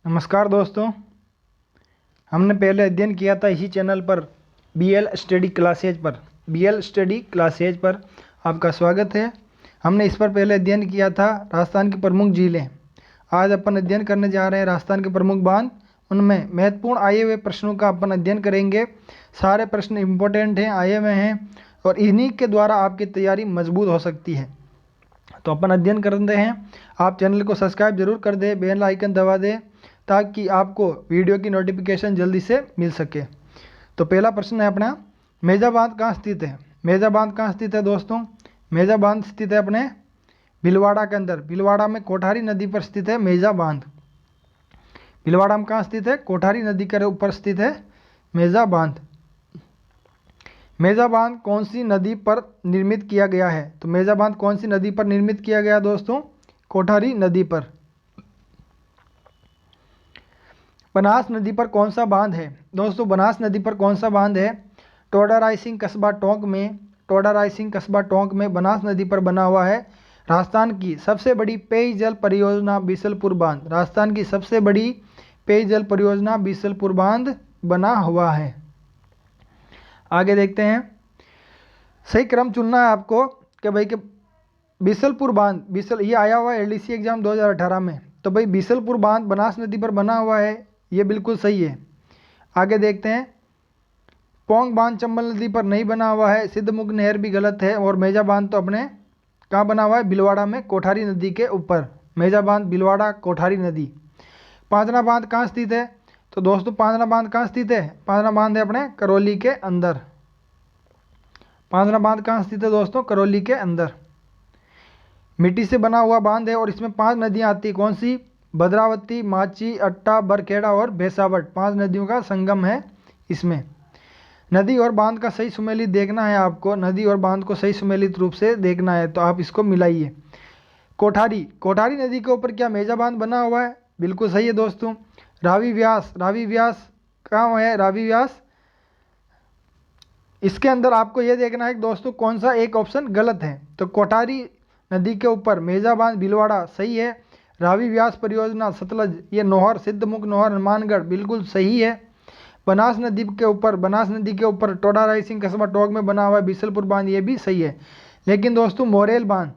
नमस्कार दोस्तों, हमने पहले अध्ययन किया था इसी चैनल पर बीएल स्टडी क्लासेज पर आपका स्वागत है। हमने इस पर पहले अध्ययन किया था राजस्थान की प्रमुख झीलें। आज अपन अध्ययन करने जा रहे हैं राजस्थान के प्रमुख बांध। उनमें महत्वपूर्ण आए हुए प्रश्नों का अपन अध्ययन करेंगे। सारे प्रश्न इम्पोर्टेंट हैं, आए हुए हैं और इन्हीं के द्वारा आपकी तैयारी मजबूत हो सकती है। तो अपन अध्ययन करते हैं। आप चैनल को सब्सक्राइब जरूर कर दें, बेल आइकन दबा दें ताकि आपको वीडियो की नोटिफिकेशन जल्दी से मिल सके। तो पहला प्रश्न है अपना, मेजा बांध कहाँ स्थित है? मेजा बांध कहाँ स्थित है दोस्तों? मेजा बांध स्थित है अपने भीलवाड़ा के अंदर। भीलवाड़ा में कोठारी नदी पर स्थित है मेजा बांध। भीलवाड़ा में कहाँ स्थित है? कोठारी नदी के ऊपर स्थित है मेजा बांध। मेजा बांध कौन सी नदी पर निर्मित किया गया है? तो मेजा बांध कौन सी नदी पर निर्मित किया गया दोस्तों? कोठारी नदी पर। बनास नदी पर कौन सा बांध है? दोस्तों बनास नदी पर कौन सा बांध है? टोडा रायसिंह कस्बा टोंक में बनास नदी पर बना हुआ है राजस्थान की सबसे बड़ी पेयजल परियोजना बीसलपुर बांध। राजस्थान की सबसे बड़ी पेयजल परियोजना बीसलपुर बांध बना हुआ है। आगे देखते हैं। सही क्रम चुनना है आपको कि भाई कि बीसलपुर बांध, ये आया हुआ है एलडीसी एग्जाम 2018 में। तो भाई बीसलपुर बांध बनास नदी पर बना हुआ है, ये बिल्कुल सही है। आगे देखते हैं। पोंग बांध चंबल नदी पर नहीं बना हुआ है। सिद्धमुख नहर भी गलत है। और मेजा बांध तो अपने कहाँ बना हुआ है? भीलवाड़ा में कोठारी नदी के ऊपर। मेजा बांध भीलवाड़ा कोठारी नदी। पांजना बांध कहाँ स्थित है? तो दोस्तों पांजना बांध कहाँ स्थित है? पांजना बांध है अपने करौली के अंदर। पांजना बांध कहाँ स्थित है दोस्तों? करौली के अंदर। मिट्टी से बना हुआ बांध है और इसमें 5 नदियाँ आती है। कौन सी? भद्रावती, माची, अट्टा, बरखेड़ा और भैंसावट। 5 नदियों का संगम है इसमें। नदी और बांध का सही सुमेलित देखना है आपको। नदी और बांध को सही सुमेलित रूप से देखना है, तो आप इसको मिलाइए। कोठारी नदी के ऊपर क्या मेजा बांध बना हुआ है? बिल्कुल सही है दोस्तों। रावी व्यास कहाँ है? रावी व्यास, इसके अंदर आपको यह देखना है कि दोस्तों कौन सा एक ऑप्शन गलत है। तो कोठारी नदी के ऊपर मेजा बांध भीलवाड़ा सही है। रावी व्यास परियोजना सतलज, ये नौहर सिद्धमुख नौहर हनुमानगढ़ बिल्कुल सही है। बनास नदी के ऊपर टोडा रायसिंह कस्बा टोंक में बना हुआ है बीसलपुर बांध, ये भी सही है। लेकिन दोस्तों मोरेल बांध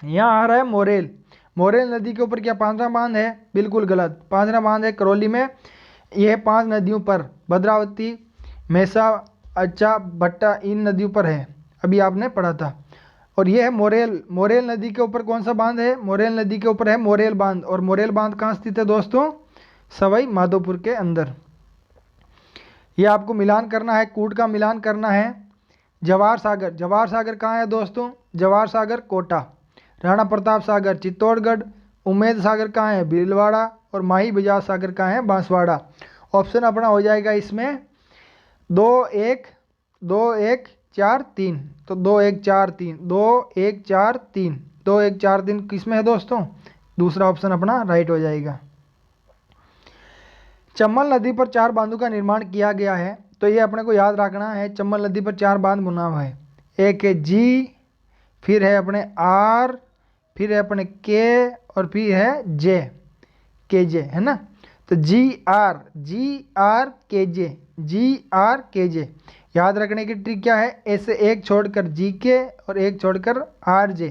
यहाँ आ रहा है। मोरेल नदी के ऊपर क्या पांजना बांध है? बिल्कुल गलत। पांजना बांध है करौली में। यह 5 नदियों पर भद्रावती, मेसा, अच्छा, भट्टा, इन नदियों पर है। अभी आपने पढ़ा था। और यह है मोरेल नदी के ऊपर कौन सा बांध है? मोरेल नदी के ऊपर है मोरेल बांध। और मोरेल बांध कहाँ स्थित है दोस्तों? सवाई माधोपुर के अंदर। यह आपको मिलान करना है, कूट का मिलान करना है। जवाहर सागर कहाँ है दोस्तों? जवाहर सागर कोटा। राणा प्रताप सागर चित्तौड़गढ़। उम्मेद सागर कहाँ है? भीलवाड़ा। और माही बजाज सागर कहाँ है? बांसवाड़ा। ऑप्शन अपना हो जाएगा इसमें 2 1 2 1 4 3। तो 2 1 4 3 2 1 4 3 2 1 4 3 किस में है दोस्तों? दूसरा ऑप्शन अपना राइट हो जाएगा। चंबल नदी पर 4 बांधों का निर्माण किया गया है। तो ये अपने को याद रखना है। चंबल नदी पर 4 बांध बना हुआ है। एक है जी, फिर है अपने आर, फिर है अपने के और फिर है जे, के जे है ना। तो जी आर के जे याद रखने की ट्रिक क्या है? ऐसे एक छोड़कर जी के और एक छोड़कर आर जे।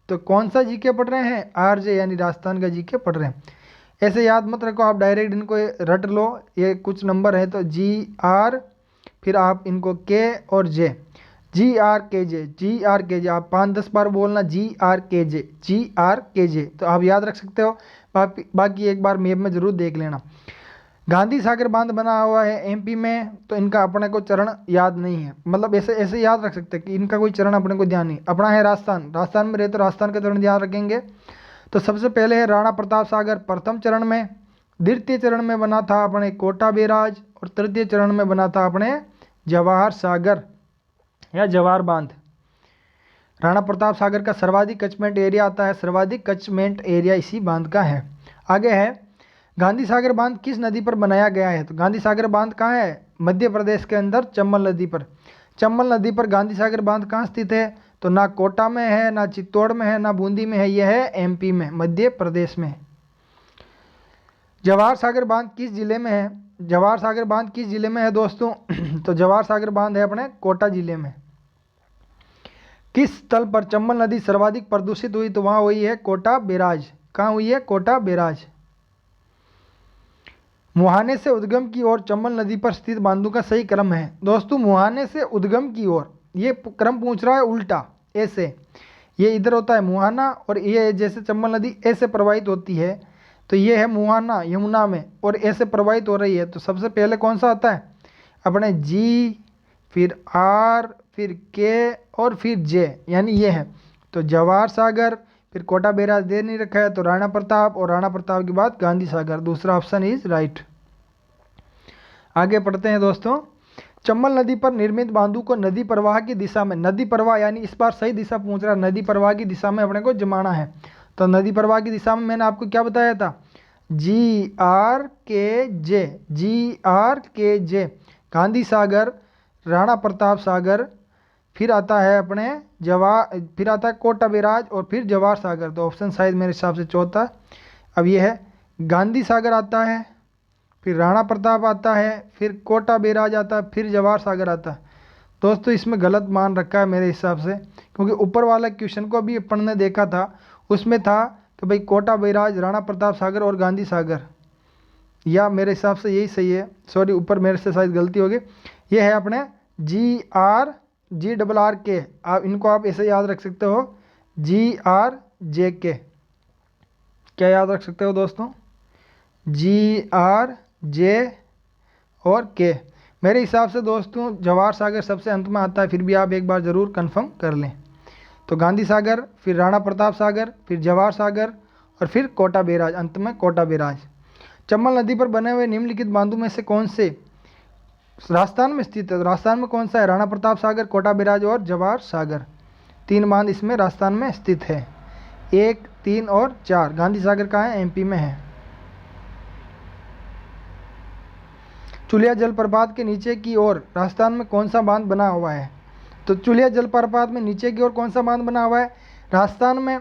तो कौन सा जी के पढ़ रहे हैं? आर जे, यानी राजस्थान का जी के पढ़ रहे हैं। ऐसे याद मत रखो, आप डायरेक्ट इनको रट लो। ये कुछ नंबर है तो जी आर, फिर आप इनको के और जे। जी आर के जे आप 5-10 बार बोलना। जी आर के जे तो आप याद रख सकते हो। बाकी एक बार मैप में ज़रूर देख लेना। गांधी सागर बांध बना हुआ है एमपी में। तो इनका अपने को चरण याद नहीं है, मतलब ऐसे याद रख सकते हैं कि इनका कोई चरण अपने को ध्यान नहीं। अपना है राजस्थान में रहे तो राजस्थान का चरण ध्यान रखेंगे। तो सबसे पहले है राणा प्रताप सागर प्रथम चरण में। द्वितीय चरण में बना था अपने कोटा बैराज। और तृतीय चरण में बना था अपने जवाहर सागर या जवाहर बांध। राणा प्रताप सागर का सर्वाधिक कचमेंट एरिया आता है। सर्वाधिक कचमेंट एरिया इसी बांध का है। आगे है गांधी सागर बांध किस नदी पर बनाया गया है? तो गांधी सागर बांध कहाँ है? मध्य प्रदेश के अंदर चंबल नदी पर। चंबल नदी पर गांधी सागर बांध कहाँ स्थित है? तो ना कोटा में है, ना चित्तौड़ में है, ना बूंदी में है। यह है एमपी में, मध्य प्रदेश में। जवाहर सागर बांध किस जिले में है? जवाहर सागर बांध किस जिले में है दोस्तों? तो जवाहर सागर बांध है अपने कोटा जिले में। किस स्थल पर चंबल नदी सर्वाधिक प्रदूषित हुई? तो वहां हुई है कोटा बैराज। कहाँ हुई है? कोटा बैराज। मुहाने से उद्गम की ओर चंबल नदी पर स्थित बांधों का सही क्रम है? दोस्तों मुहाने से उद्गम की ओर, ये क्रम पूछ रहा है उल्टा, ऐसे ये इधर होता है मुहाना, और ये जैसे चंबल नदी ऐसे प्रवाहित होती है तो ये है मुहाना यमुना में, और ऐसे प्रवाहित हो रही है। तो सबसे पहले कौन सा आता है? अपने जी, फिर आर, फिर के और फिर जे, यानी ये है। तो जवाहर सागर, फिर कोटा बैराज दे नहीं रखा है, तो राणा प्रताप, और राणा प्रताप के बाद गांधी सागर। दूसरा ऑप्शन इज राइट। आगे पढ़ते हैं दोस्तों। चंबल नदी पर निर्मित बांधों को नदी प्रवाह की दिशा में, नदी प्रवाह यानी इस बार सही दिशा पूछ रहा है, नदी प्रवाह की दिशा में अपने को जमाना है। तो नदी प्रवाह की दिशा में मैंने आपको क्या बताया था? जी आर के जे, जी आर के जे, गांधी सागर, राणा प्रताप सागर, फिर आता है अपने फिर आता है कोटा बैराज, और फिर जवाहर सागर। तो ऑप्शन शायद मेरे हिसाब से चौथा। अब ये है गांधी सागर आता है, फिर राणा प्रताप आता है, फिर कोटा बैराज आता है, फिर जवाहर सागर आता है। दोस्तों इसमें गलत मान रखा है मेरे हिसाब से, क्योंकि ऊपर वाला क्वेश्चन को अभी अपन ने देखा था, उसमें था कि भाई कोटा बैराज, राणा प्रताप सागर और गांधी सागर, या मेरे हिसाब से यही सही है। सॉरी, ऊपर मेरे से शायद गलती हो गई। ये है अपने जी आर, जी डबल आर के, आप इनको आप ऐसे याद रख सकते हो, जी आर जे के। क्या याद रख सकते हो दोस्तों? जी आर जे और के। मेरे हिसाब से दोस्तों जवाहर सागर सबसे अंत में आता है, फिर भी आप एक बार ज़रूर कंफर्म कर लें। तो गांधी सागर, फिर राणा प्रताप सागर, फिर जवाहर सागर, और फिर कोटा बैराज, अंत में कोटा बैराज। चंबल नदी पर बने हुए निम्नलिखित बांधों में से कौन से राजस्थान में स्थित है? तो राजस्थान में कौन सा है? राणा प्रताप सागर, कोटा बैराज और जवाहर सागर। 3 बांध इसमें राजस्थान में स्थित है, 1, 3 और 4। गांधी सागर कहाँ है? एमपी में है। चुलिया जलप्रपात के नीचे की ओर राजस्थान में कौन सा बांध बना हुआ है? तो चुलिया जलप्रपात में नीचे की ओर कौन सा बांध बना हुआ है? राजस्थान में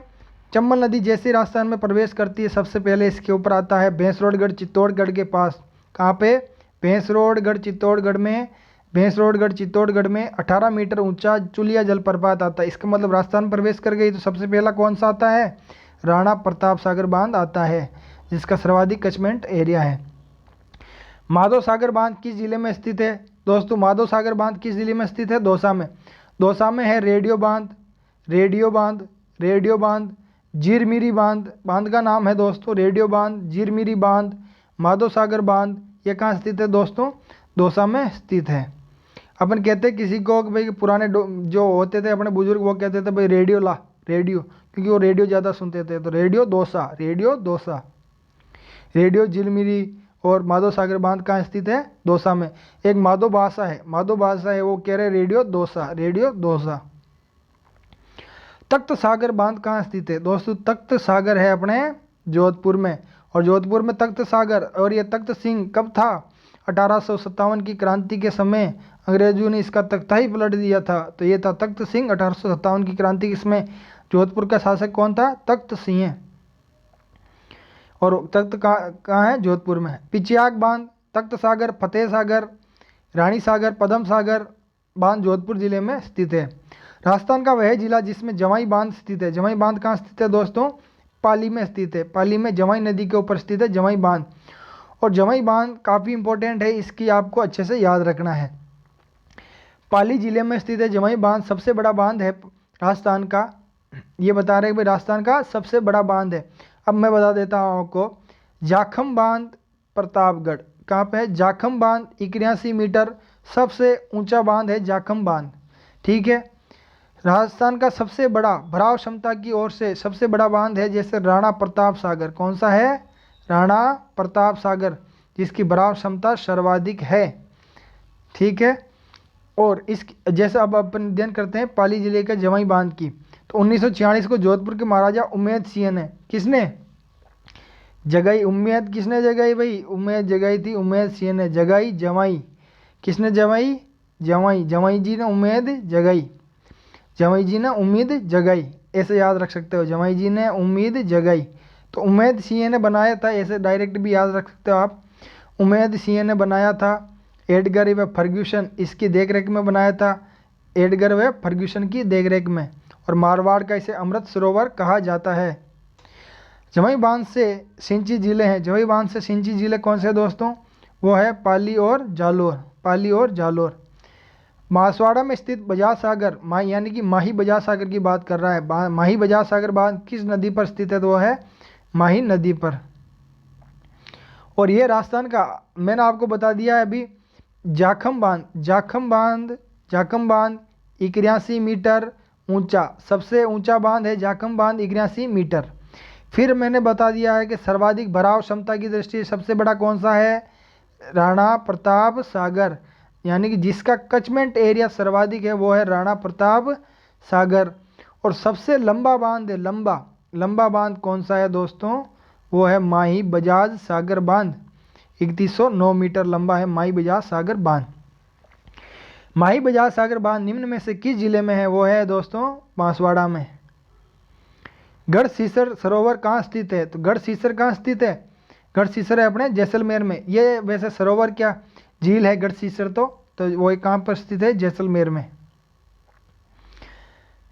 चंबल नदी जैसे राजस्थान में प्रवेश करती है, सबसे पहले इसके ऊपर आता है भैंसरोडगढ़ चित्तौड़गढ़ के पास। कहाँ पे? भैंसरोडगढ़ चित्तौड़गढ़ में, भैंसरोडगढ़ चित्तौड़गढ़ में 18 मीटर ऊंचा चुलिया जलप्रपात आता है। इसका मतलब राजस्थान प्रवेश कर गई, तो सबसे पहला कौन सा आता है? राणा प्रताप सागर बांध आता है, जिसका सर्वाधिक कैचमेंट एरिया है। माधव सागर बांध किस जिले में स्थित है? दोस्तों माधव सागर बांध किस जिले में स्थित है? दौसा में। दौसा में है रेडियो बांध, रेडियो बांध, रेडियो बांध, झिरमिरी बांध, बांध का नाम है दोस्तों रेडियो बांध, झिरमिरी बांध, माधव सागर बांध। ये कहाँ स्थित है दोस्तों? दौसा में स्थित है। अपन कहते हैं किसी को कि भाई पुराने जो होते थे अपने बुजुर्ग, वो कहते थे भाई रेडियो ला, रेडियो, क्योंकि वो रेडियो ज़्यादा सुनते थे। तो radio Dausa, radio Dausa. Radio Jhirmiri और माधव सागर बांध कहाँ स्थित है? दौसा में। एक माधव भाषा है, माधव भाषा है, वो कह रहे रेडियो दौसा, रेडियो दौसा। तख्त सागर बांध कहाँ स्थित है? दोस्तों तख्त सागर है अपने जोधपुर में, और जोधपुर में तख्त सागर। और ये तख्त सिंह कब था? 1857 की क्रांति के समय अंग्रेजों ने इसका तख्ता ही पलट दिया था। तो ये था तख्त सिंह, 1857 की क्रांति। इसमें जोधपुर का शासक कौन था? तख्त सिंह। और तख्त कहाँ है? जोधपुर में। पिचियाक बांध, तख्त सागर, फतेह सागर, रानी सागर, पदम सागर बांध जोधपुर जिले में स्थित है। राजस्थान का वह जिला जिसमें जवाई बांध स्थित है। जवाई बांध कहाँ स्थित है दोस्तों? पाली में स्थित है। पाली में जवाई नदी के ऊपर स्थित है जवाई बांध। और जवाई बांध काफ़ी इंपॉर्टेंट है, इसकी आपको अच्छे से याद रखना है। पाली जिले में स्थित है जवाई बांध, सबसे बड़ा बांध है राजस्थान का। ये बता रहे हैं भाई राजस्थान का सबसे बड़ा बांध है। अब मैं बता देता हूँ आपको, जाखम बांध प्रतापगढ़ कहाँ पे है? जाखम बांध 81 मीटर सबसे ऊंचा बांध है जाखम बांध। ठीक है। राजस्थान का सबसे बड़ा भराव क्षमता की ओर से सबसे बड़ा बांध है जैसे राणा प्रताप सागर। कौन सा है? राणा प्रताप सागर, जिसकी भराव क्षमता सर्वाधिक है। ठीक है। और इस जैसे अब अपन अध्ययन करते हैं पाली जिले के जवाई बांध की, तो 1946 को जोधपुर के महाराजा उम्मेद सिंह ने, किसने जगाई? उम्मेद किसने जगाई भाई? उम्मेद जगाई थी उम्मेद सिंह ने। जगाई जवाई, किसने जवाई? जवाई, जवाई जी ने उम्मेद जगाई, जवाई जी ने उम्मीद जगाई, ऐसे याद रख सकते हो, जवाई जी ने उम्मीद जगाई। तो उमैद सिंह ने बनाया था, ऐसे डायरेक्ट भी याद रख सकते हो आप। उमैद सिंह ने बनाया था। एडगर व फर्ग्यूसन इसकी देखरेख में बनाया था, एडगर व फर्ग्यूसन की देखरेख में। और मारवाड़ का इसे अमृत सरोवर कहा जाता है। जमुई बांध से सिंची जिले हैं। जमुई बांध से सिंची जिले कौन से दोस्तों? वो है पाली और जालोर। पाली और जालोर। बांसवाड़ा में स्थित बजाज सागर यानी कि माही बजाज सागर की बात कर रहा है। माही बजाज सागर बांध किस नदी पर स्थित है? तो वो है माही नदी पर। और ये राजस्थान का, मैंने आपको बता दिया है अभी, जाखम बांध। जाखम बांध 81 मीटर ऊंचा, सबसे ऊंचा बांध है जाखम बांध, 81 मीटर। फिर मैंने बता दिया है कि सर्वाधिक भराव क्षमता की दृष्टि से सबसे बड़ा कौन सा है? राणा प्रताप सागर, यानी कि जिसका कचमेंट एरिया सर्वाधिक है वो है राणा प्रताप सागर। और सबसे लंबा बांध है, लंबा बांध कौन सा है दोस्तों? वो है माही बजाज सागर बांध। 3109 मीटर लंबा है माही बजाज सागर बांध। माही बजाज सागर बांध निम्न में से किस जिले में है? वो है दोस्तों बांसवाड़ा में। गढ़सीसर सरोवर कहाँ स्थित है? तो गढ़सीसर कहाँ स्थित है? गढ़सीसर है अपने जैसलमेर में। ये वैसे सरोवर क्या, झील है गढ़सीसर, तो वो कहाँ पर स्थित है? जैसलमेर में।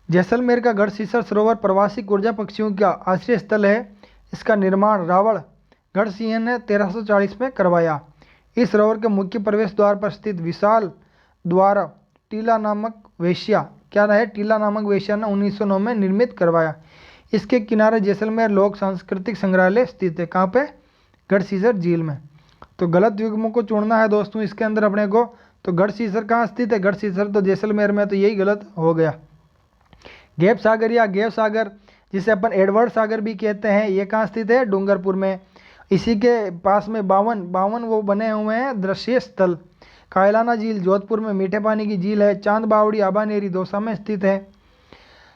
जैसलमेर का गढ़सीसर सरोवर प्रवासी ऊर्जा पक्षियों का आश्रय स्थल है। इसका निर्माण रावण गढ़ सिंह ने 1340 में करवाया। इस सरोवर के मुख्य प्रवेश द्वार पर स्थित विशाल द्वार टीला नामक वेश्या, क्या है? टीला नामक वेश्या ने 1909 में निर्मित करवाया। इसके किनारे जैसलमेर लोक सांस्कृतिक संग्रहालय स्थित है। कहाँ पे? गढ़सीसर झील में। तो गलत युग्मों को चुनना है दोस्तों इसके अंदर अपने को। तो गढ़सीसर कहाँ स्थित है? गढ़सीसर तो जैसलमेर में, तो यही गलत हो गया। गेप सागर या गेव सागर, जिसे अपन एडवर्ड सागर भी कहते हैं, ये कहाँ स्थित है? डूंगरपुर में। इसी के पास में 52 वो बने हुए हैं दृश्य स्थल। कायलाना झील जोधपुर में मीठे पानी की झील है। चांद बावड़ी आबानेरी दौसा में स्थित है।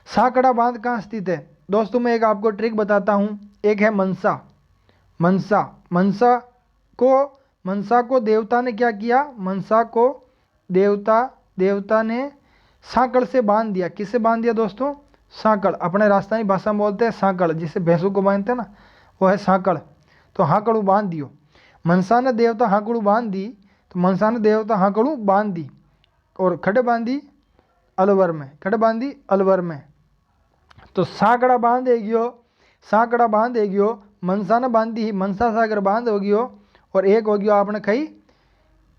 सांकड़ा बांध कहाँ स्थित है? दोस्तों मैं एक आपको ट्रिक बताता हूँ। एक है मनसा को देवता ने क्या किया? मनसा को देवता ने सांकड़ से बांध दिया। किससे बांध दिया दोस्तों? सांकड़। अपने राजस्थानी भाषा में बोलते हैं सांकड़, जिससे भैंसों को बांधते हैं ना, वो है सांकड़। तो हाकड़ू बांध दियो। मनसा ने देवता हाकड़ू बांध दी, तो मनसा ने देवता हाकड़ू बांध दी और खड़े बांधी अलवर में। तो सांकड़ा बांध एगियो मनसा ने बांधी, मनसा सागर बांध हो गयो। और एक हो गयो आपने कही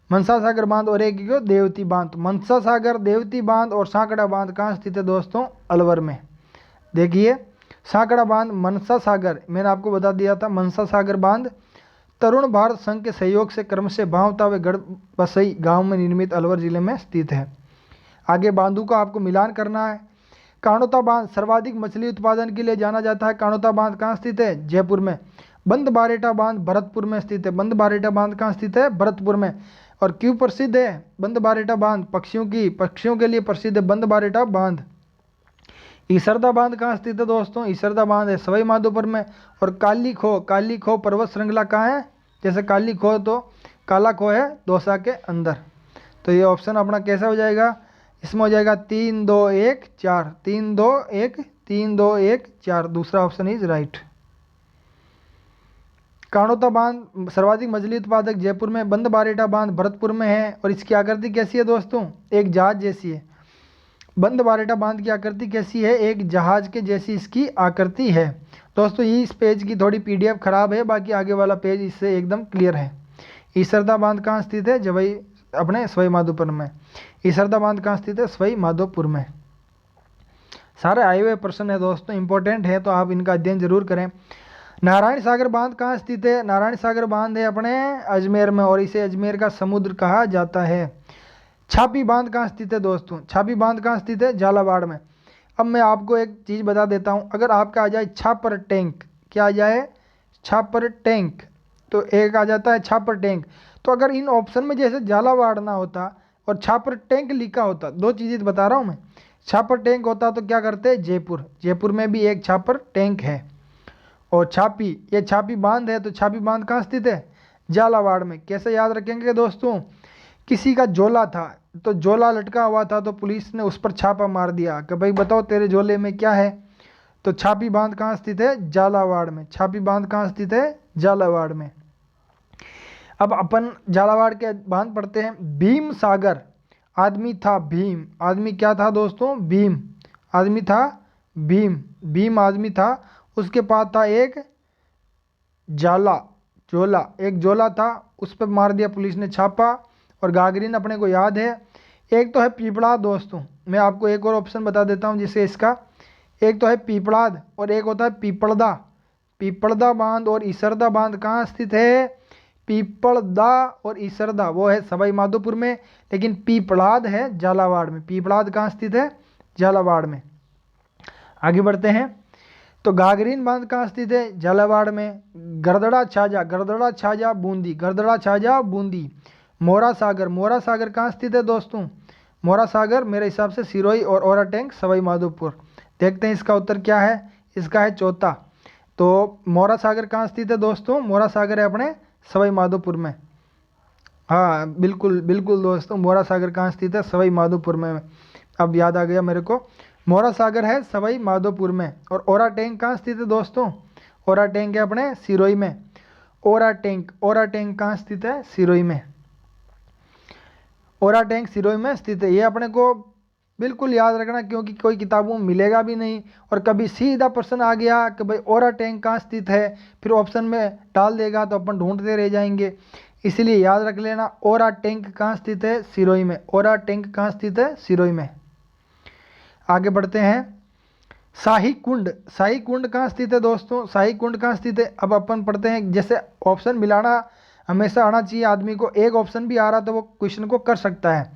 मनसा सागर बांध, और एक गयो देवती बांध। तो मनसा सागर, देवती बांध और सांकड़ा बांध कहाँ स्थित है दोस्तों? अलवर में। देखिए सांकड़ा बांध, मनसा सागर मैंने आपको बता दिया था। मनसा सागर बांध तरुण भारत संघ के सहयोग से क्रम से भावता व गढ़ बसई गांव में निर्मित अलवर जिले में स्थित है। आगे बांधों का आपको मिलान करना है। कानोता बांध सर्वाधिक मछली उत्पादन के लिए जाना जाता है। कानोता बांध कहाँ स्थित है? जयपुर में। बंद बारेटा बांध भरतपुर में स्थित है। बंद बारेटा बांध कहाँ स्थित है? भरतपुर में। और क्यों प्रसिद्ध है बंद बारेटा बांध? पक्षियों के लिए प्रसिद्ध है बंद बारेटा बांध। ईसरदा बांध कहाँ स्थित है दोस्तों? ईसरदा बांध है सवाई माधोपुर में। और काली खो पर्वत श्रृंखला कहाँ है? जैसे काली खो तो काला खो है दौसा के अंदर। तो ये ऑप्शन अपना कैसा हो जाएगा? इसमें हो जाएगा 3 2 1 4, 3 2 1 3 2 1 4। दूसरा ऑप्शन इज राइट। कानोता बांध सर्वाधिक मछली उत्पादक जयपुर में। बंद बारेटा बांध भरतपुर में है। और इसकी आकृति कैसी है दोस्तों? एक जहाज जैसी है। बंद बारेटा बांध की आकृति कैसी है? एक जहाज के जैसी इसकी आकृति है। दोस्तों ये इस पेज की थोड़ी PDF खराब है, बाकी आगे वाला पेज इससे एकदम क्लियर है। ईसरदा बांध कहाँ स्थित है? जवई अपने सवाई माधोपुर में। ईसरदा बांध कहाँ स्थित है? सवाई माधोपुर में। सारे आए हुए प्रश्न है दोस्तों, इंपॉर्टेंट है, तो आप इनका अध्ययन जरूर करें। नारायण सागर बांध कहाँ स्थित है? नारायण सागर बांध है अपने अजमेर में, और इसे अजमेर का समुद्र कहा जाता है। छापी बांध कहाँ स्थित है दोस्तों? छापी बांध कहाँ स्थित है? झालावाड़ में। अब मैं आपको एक चीज़ बता देता हूँ। अगर आपका आ जाए छापर टैंक, क्या आ जाए? छापर टैंक, तो एक आ जाता है छापर टैंक। तो अगर इन ऑप्शन में जैसे झालावाड़ ना होता और छापर टैंक लिखा होता, दो चीज़ें बता रहा हूँ मैं, छापर टैंक होता तो क्या करते? जयपुर में भी एक छापर टैंक है। और छापी, ये छापी बांध है, तो छापी बांध कहाँ स्थित है? झालावाड़ में। कैसे याद रखेंगे दोस्तों? किसी का झोला था, तो झोला लटका हुआ था, तो पुलिस ने उस पर छापा मार दिया कि भाई बताओ तेरे झोले में क्या है। तो छापी बांध कहाँ स्थित है? झालावाड़ में। छापी बांध कहाँ स्थित है? झालावाड़ में। अब अपन झालावाड़ के बांध पढ़ते हैं। भीम सागर, आदमी था भीम। आदमी क्या था दोस्तों? भीम। आदमी था भीम। भीम आदमी था। उसके पास था एक जोला, एक जोला था, उस पर मार दिया पुलिस ने छापा। और गागरीन अपने को याद है। एक तो है पीपड़ाद दोस्तों, मैं आपको एक और ऑप्शन बता देता हूँ जिससे इसका। एक तो है पीपड़ाद और एक होता है पीपड़दा। पीपड़दा बांध और इसरदा बांध कहाँ स्थित है? पीपड़दा और इसरदा वो है सवाई माधोपुर में, लेकिन पीपड़ाद है झालावाड़ में। पीपड़ाद कहाँ स्थित है? झालावाड़ में। आगे बढ़ते हैं। तो गागरीन बांध कहाँ स्थित है? झालावाड़ में। गरदड़ा छाजा बूंदी, गरदड़ा छाजा बूंदी। मोरा सागर कहाँ स्थित है दोस्तों? मोरा सागर मेरे हिसाब से सिरोही और ओरा टैंक सवाई माधोपुर। देखते हैं इसका उत्तर क्या है। इसका है चौथा। तो मोरा सागर कहाँ स्थित है दोस्तों? मोरा सागर है अपने सवाई माधोपुर में। हाँ बिल्कुल बिल्कुल दोस्तों, मोरा सागर कहाँ स्थित है? सवाई माधोपुर में। अब याद आ गया मेरे को। मोरा सागर है सवाई माधोपुर में। और ओरा टैंक कहाँ स्थित है दोस्तों? ओरा टैंक है अपने सिरोही में। ओरा टैंक कहाँ स्थित है? सिरोही में। ओरा टैंक सिरोही में स्थित है। ये अपने को बिल्कुल याद रखना, क्योंकि कोई किताबों में मिलेगा भी नहीं। और कभी सीधा प्रश्न आ गया कि भाई ओरा टैंक कहाँ स्थित है, फिर ऑप्शन में डाल देगा तो अपन ढूंढते रह जाएंगे। इसीलिए याद रख लेना, ओरा टैंक कहाँ स्थित है? सिरोही में। ओरा टैंक कहाँ स्थित है? सिरोही में। आगे बढ़ते हैं। शाही कुंड कहाँ स्थित है दोस्तों? शाही कुंड कहाँ स्थित है? अब अपन पढ़ते हैं। जैसे ऑप्शन मिलाना हमेशा आना चाहिए आदमी को। एक ऑप्शन भी आ रहा तो वो क्वेश्चन को कर सकता है।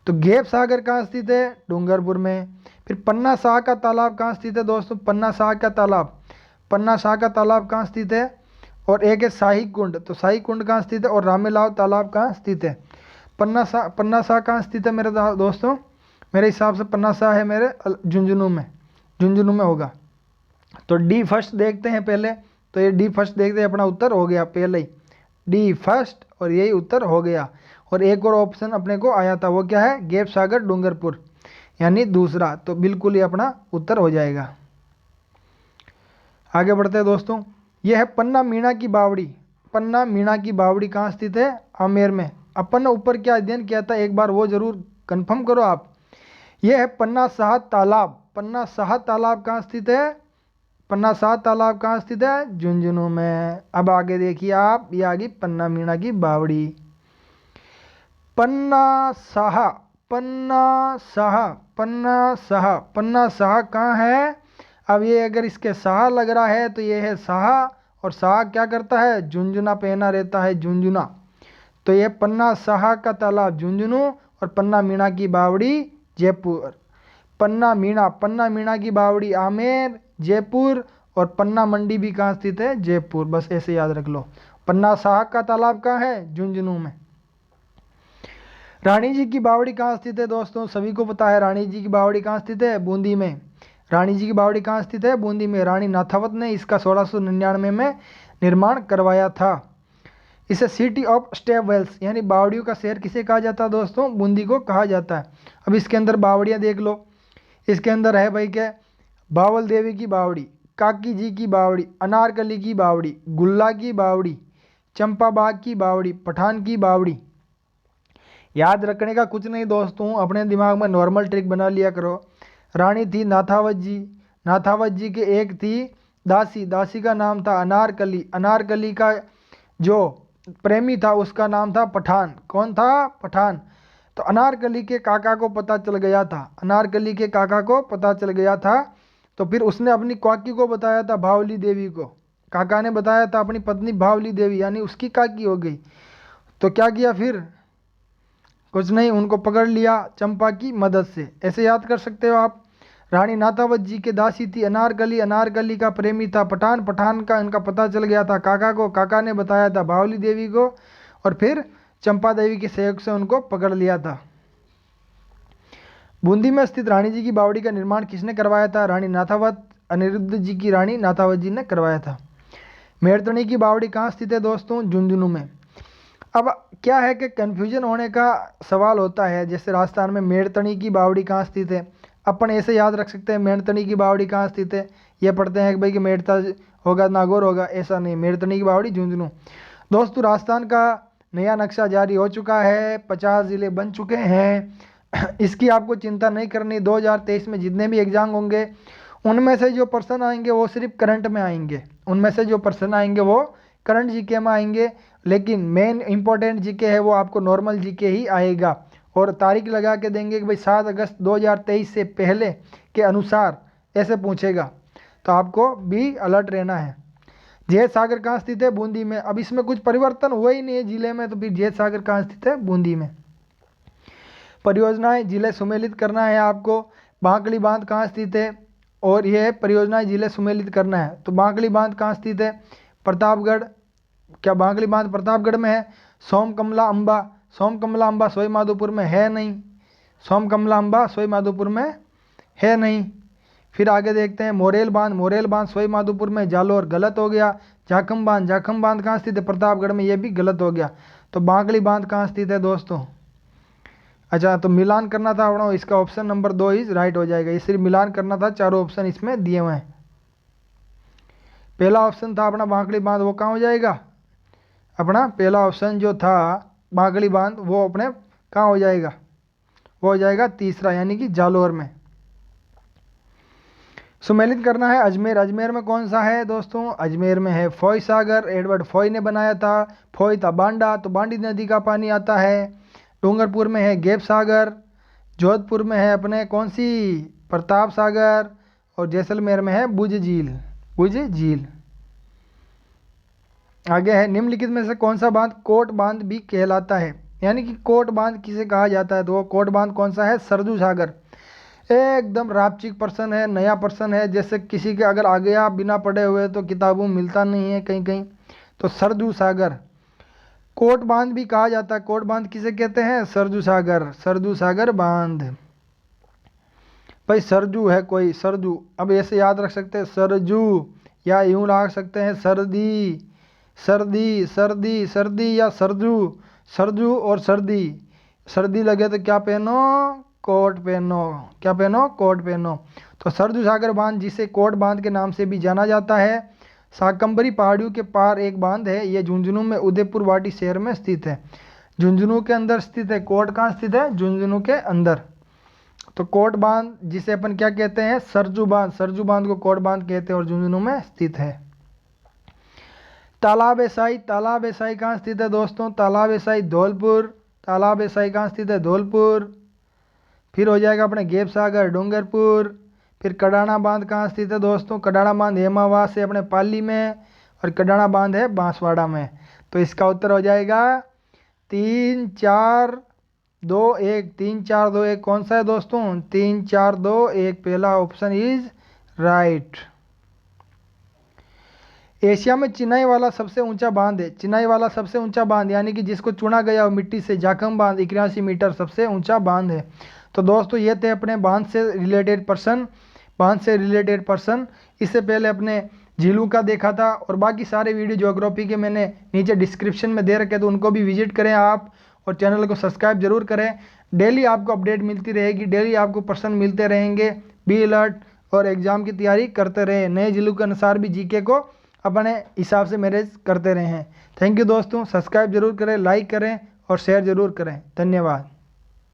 तो गेप सागर कहाँ स्थित है? डूंगरपुर में। फिर पन्ना शाह का तालाब कहाँ स्थित है दोस्तों? पन्ना शाह का तालाब कहाँ स्थित है? और एक है शाही कुंड, तो शाही कुंड कहाँ स्थित है? और रामेलाव तालाब कहाँ स्थित है? पन्ना शाह कहाँ स्थित है मेरे दोस्तों? मेरे हिसाब से पन्ना शाह है मेरे झुंझुनू में होगा। तो डी फर्स्ट देखते हैं पहले। तो ये डी फर्स्ट देखते हैं, अपना उत्तर हो गया पहले ही। डी फर्स्ट और यही उत्तर हो गया। और एक और ऑप्शन अपने को आया था, वो क्या है? गेप सागर डूंगरपुर, यानी दूसरा। तो बिल्कुल ये अपना उत्तर हो जाएगा। आगे बढ़ते हैं दोस्तों। यह है पन्ना मीणा की बावड़ी। पन्ना मीणा की बावड़ी कहाँ स्थित है? आमेर में। अपन ने ऊपर क्या अध्ययन किया था एक बार वो जरूर कंफर्म करो आप। यह है पन्ना शाह तालाब। पन्ना शाह तालाब कहाँ स्थित है? पन्ना शाह तालाब कहाँ स्थित है? झुंझुनू में। अब आगे देखिए आप, ये आ गई पन्ना मीणा की बावड़ी। पन्ना शाह कहाँ है? अब ये अगर इसके शाह लग रहा है तो ये है शाह। और शाह क्या करता है? झुंझुना पहना रहता है, झुंझुना। तो ये पन्ना शाह का तालाब झुंझुनू और पन्ना मीणा की बावड़ी जयपुर। पन्ना मीणा की बावड़ी आमेर जयपुर। और पन्ना मंडी भी कहाँ स्थित है? जयपुर। बस ऐसे याद रख लो। पन्ना शाह का तालाब कहाँ है? झुंझुनू में। रानी जी की बावड़ी कहाँ स्थित है दोस्तों? सभी को पता है रानी जी की बावड़ी कहाँ स्थित है? बूंदी में। रानी जी की बावड़ी कहाँ स्थित है? बूंदी में। रानी नाथावत ने इसका 1699 में निर्माण करवाया था। इसे सिटी ऑफ स्टेप वेल्स यानी बावड़ियों का शहर किसे कहा जाता है दोस्तों? बूंदी को कहा जाता है। अब इसके अंदर बावड़ियाँ देख लो। इसके अंदर है भाई क्या? बावल देवी की बावड़ी, काकी जी की बावड़ी, अनारकली की बावड़ी, गुल्ला की बावड़ी, चंपा बाग की बावड़ी, पठान की बावड़ी। याद रखने का कुछ नहीं दोस्तों, अपने दिमाग में नॉर्मल ट्रिक बना लिया करो। रानी थी नाथावत जी के एक थी दासी का नाम था अनारकली का जो प्रेमी था उसका नाम था पठान। कौन था? पठान। तो अनारकली के काका को पता चल गया था। तो फिर उसने अपनी काकी को बताया था, भावली देवी को। काका ने बताया था अपनी पत्नी भावली देवी, यानी उसकी काकी हो गई। तो क्या किया फिर? कुछ नहीं, उनको पकड़ लिया चंपा की मदद से। ऐसे याद कर सकते हो आप। रानी नाथावत जी के दासी थी अनारकली का प्रेमी था पठान का इनका पता चल गया था काका को। काका ने बताया था भावली देवी को और फिर चंपा देवी के सहयोग से उनको पकड़ लिया था। बूंदी में स्थित रानी जी की बावड़ी का निर्माण किसने करवाया था? रानी नाथावत, अनिरुद्ध जी की रानी नाथावत जी ने करवाया था। मेड़तनी की बावड़ी कहाँ स्थित है दोस्तों? झुंझुनू में। अब क्या है कि कन्फ्यूजन होने का सवाल होता है, जैसे राजस्थान में मेड़तनी की बावड़ी कहाँ स्थित है? अपन ऐसे याद रख सकते हैं मेड़तनी की बावड़ी कहाँ स्थित है, ये पढ़ते हैं कि भाई कि मेड़ता होगा नागौर होगा, ऐसा नहीं, मेड़तनी की बावड़ी झुंझुनू। दोस्तों राजस्थान का नया नक्शा जारी हो चुका है, 50 ज़िले बन चुके हैं। इसकी आपको चिंता नहीं करनी। 2023 में जितने भी एग्जाम होंगे उनमें से जो पर्सन आएंगे वो सिर्फ करंट में आएंगे, उनमें से जो पर्सन आएंगे वो करंट जीके में आएंगे, लेकिन मेन इंपॉर्टेंट जीके है वो आपको नॉर्मल जीके ही आएगा। और तारीख लगा के देंगे कि भाई 7 अगस्त 2023 से पहले के अनुसार ऐसे पूछेगा, तो आपको भी अलर्ट रहना है। जैत सागर कहाँ स्थित है? बूंदी में। अब इसमें कुछ परिवर्तन हुआ ही नहीं है जिले में, तो फिर जैत सागर कहाँ स्थित है? बूंदी में। परियोजनाएं जिले सुमेलित करना है आपको। बांकड़ी बांध कहाँ स्थित है? और यह परियोजनाएं जिले सुमेलित करना है। तो बांकड़ी बांध कहाँ स्थित है? प्रतापगढ़। क्या बांकड़ी बांध प्रतापगढ़ में है? सोम कमला अम्बा, सोम कमला अम्बा सवाई माधोपुर में है नहीं, सोम कमला अम्बा सवाई माधोपुर में है नहीं। फिर आगे देखते हैं मोरेल बांध, मोरेल बांध सवाई माधोपुर में, जालोर, गलत हो गया। जाखम बांध, जाखम बांध कहाँ स्थित है? प्रतापगढ़ में, ये भी गलत हो गया। तो बांकड़ी बांध कहाँ स्थित है दोस्तों? अच्छा, तो मिलान करना था अपना, इसका ऑप्शन नंबर 2 इज राइट हो जाएगा। ये सिर्फ मिलान करना था, चारों ऑप्शन इसमें दिए हुए हैं। पहला ऑप्शन था अपना बांकड़ी बांध, वो कहाँ हो जाएगा? अपना पहला ऑप्शन जो था बांकड़ी बांध वो अपने कहाँ हो जाएगा? वो हो जाएगा तीसरा, यानी कि जालोर में। सुमेलित करना है अजमेर, अजमेर में कौन सा है दोस्तों? अजमेर में है फोय सागर, एडवर्ड फोय ने बनाया था। फोय था बांडा, तो बांडी नदी का पानी आता है। डूंगरपुर में है गैप सागर, जोधपुर में है अपने कौन सी? प्रताप सागर, और जैसलमेर में है भुज झील, भुज झील। आगे है निम्नलिखित में से कौन सा बांध कोट बांध भी कहलाता है? यानी कि कोट बांध किसे कहा जाता है? तो वो कोट बांध कौन सा है? सरजू सागर। एकदम रापचिक पर्सन है, नया पर्सन है, जैसे किसी के अगर आ गया बिना पढ़े हुए तो किताबों में मिलता नहीं है कहीं कहीं। तो सरजू सागर कोट बांध भी कहा जाता है। कोट बांध किसे कहते हैं? सरजू सागर, सरजू सागर बांध। भाई सरजू है कोई, सरजू, अब ऐसे याद रख सकते हैं सरजू, या यूं रख सकते हैं सर्दी, सर्दी, सर्दी, सर्दी, या सरजू, सरजू और सर्दी। सर्दी लगे तो क्या पहनो? कोट पहनो। क्या पहनो? कोट पहनो। तो सरजू सागर बांध, जिसे कोट बांध के नाम से भी जाना जाता है, शाकंभरी पहाड़ियों के पार एक बांध है। ये झुंझुनू में उदयपुर वाटी शहर में स्थित है। झुंझुनू के अंदर स्थित है। कोट कहाँ स्थित है? झुंझुनू के अंदर। तो कोट बांध जिसे अपन क्या कहते हैं? सरजू बांध, सरजू बांध को कोट बांध कहते हैं और झुंझुनू में स्थित है। तालाब एसाई, तालाब एसाई कहाँ स्थित है दोस्तों? तालाब एसाई धौलपुर, तालाब एसाई कहाँ स्थित है? धौलपुर। फिर हो जाएगा अपने गैप सागर डूंगरपुर। फिर कडाना बांध कहाँ स्थित है दोस्तों? कडाना बांध हेमावास है अपने पाली में, और कडाना बांध है बांसवाड़ा में। तो इसका उत्तर हो जाएगा 3 4 2 1, 3 4 2 1 कौन सा है दोस्तों? 3 4 2 1, पहला ऑप्शन इज राइट। एशिया में चिनाई वाला सबसे ऊंचा बांध है। चिनाई वाला सबसे ऊंचा बांध यानी कि जिसको चुना गया हो मिट्टी से, जाखम बांध 81 मीटर सबसे ऊंचा बांध है। तो दोस्तों ये थे अपने बांध से रिलेटेड पर्सन, बांध से रिलेटेड पर्सन। इससे पहले अपने झीलों का देखा था, और बाकी सारे वीडियो ज्योग्राफी के मैंने नीचे डिस्क्रिप्शन में दे रखे, तो उनको भी विजिट करें आप, और चैनल को सब्सक्राइब जरूर करें। डेली आपको अपडेट मिलती रहेगी, डेली आपको पर्सन मिलते रहेंगे। बी अलर्ट और एग्जाम की तैयारी करते रहें। नए जिलों के अनुसार भी जीके को अपने हिसाब से मैनेज करते रहें। थैंक यू दोस्तों, सब्सक्राइब जरूर करें, लाइक करें और शेयर जरूर करें। धन्यवाद।